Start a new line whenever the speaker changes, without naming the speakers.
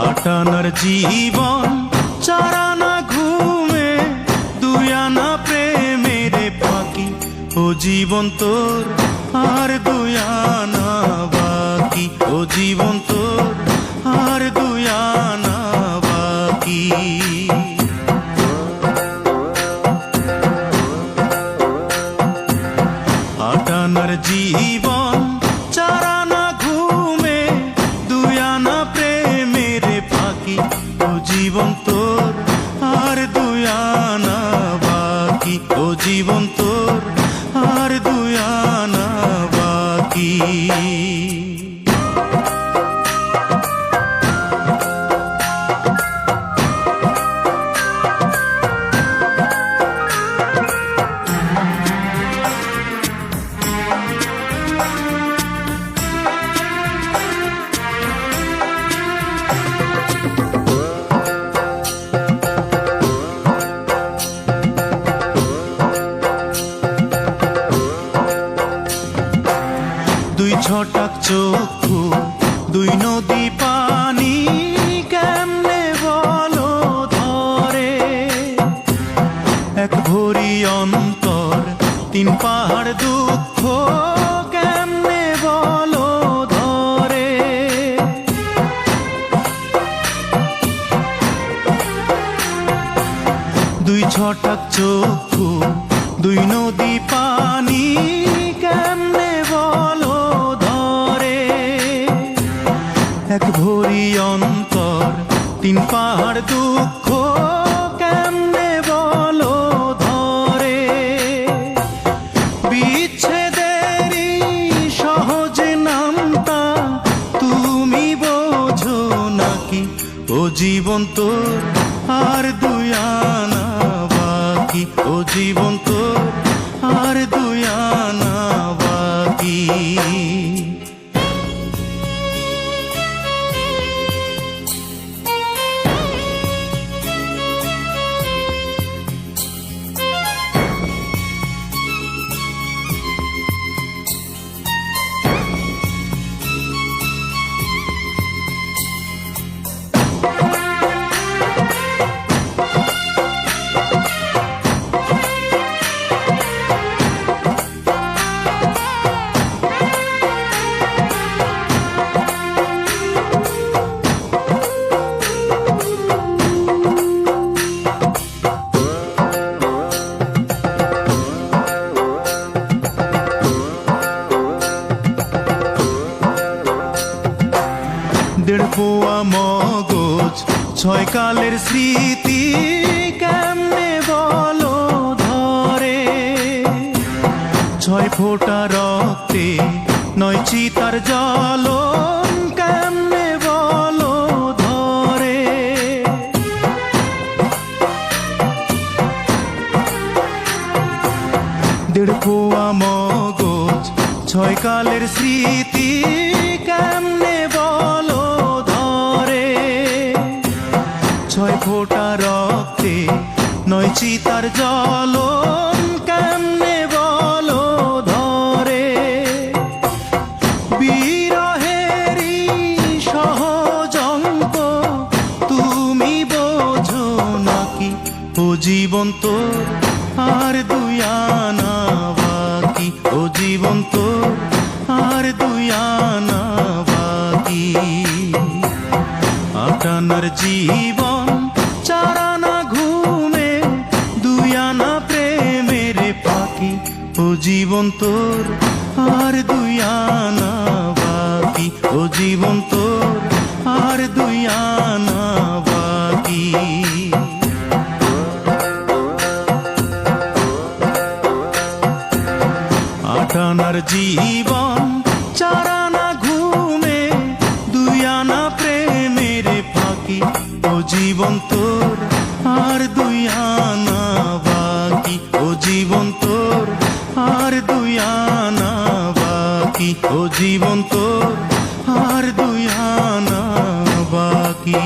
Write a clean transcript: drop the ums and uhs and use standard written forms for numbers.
আটানার জীবন, চারানা ঘুমে, দুই আনা প্রেমের ফাঁকি। ও জীবন তোর আর দুই আনা বাকি, ও জীবন তোর আর দুই আনা বাকি। আটানার জীবন, চারানা ঘুমে, দুই আনা প্রেমের ফাঁকি। ও জীবন তোর আর দুই আনা বাকি, ও জীবন তোর আর দুই আনা বাকি। দুই ছটাক চক্ষু, দুই নদী পানি, কেমনে বলো ধরে। এক ভরি অন্তর, তিন পাহাড় দুঃখ, কেমনে বলো ধরে। দুই ছটাক চক্ষু, দুই নদী পানি, কেমনে বলো ধরে। এক ভরি অন্তর, তিন পাহাড় দুঃখ, কেমনে বলো ধরে। বিচ্ছেদেরই সহজ নামটা তুমি বোঝো নাকি। ও জীবন তোর আর দুই আনা বাকি, ও জীবন তোর আর দুই আনা বাকি। দেড় পোয়া মগজ, ছয় কালের স্মৃতি, কেমনে বলো ধরে। ছয় ফোঁটা রক্তে, নয় চিতার জ্বলন, কেমনে বলো ধরে। দেড় পোয়া মগজ, ছয় কালের স্মৃতি, কেমনে বলো ধরে। ছয় ফোঁটা রক্তে, নয় চিতার জ্বলন, কেমনে বলো ধরে। বিরহেরই সহজ অঙ্ক তুমি বোঝো নাকি। ও জীবন তোর আর দুই আনা বাকি, ও জীবন তোর আর দুই আনা বাকি। আটানার জীবন, চারানা ঘুমে, দুই আনা প্রেমের ফাঁকি। ও জীবন তোর আর দুই আনা বাকি, ও জীবন তোর আর দুই আনা বাকি। আটানার জীবন, চারানা ঘুমে, দুই আনা প্রেমের ফাঁকি। ও জীবন তোর আর দুই আনা বাকি, ও জীবন তোর আর দুই আনা বাকি, ও জীবন তোর আর দুই আনা বাকি।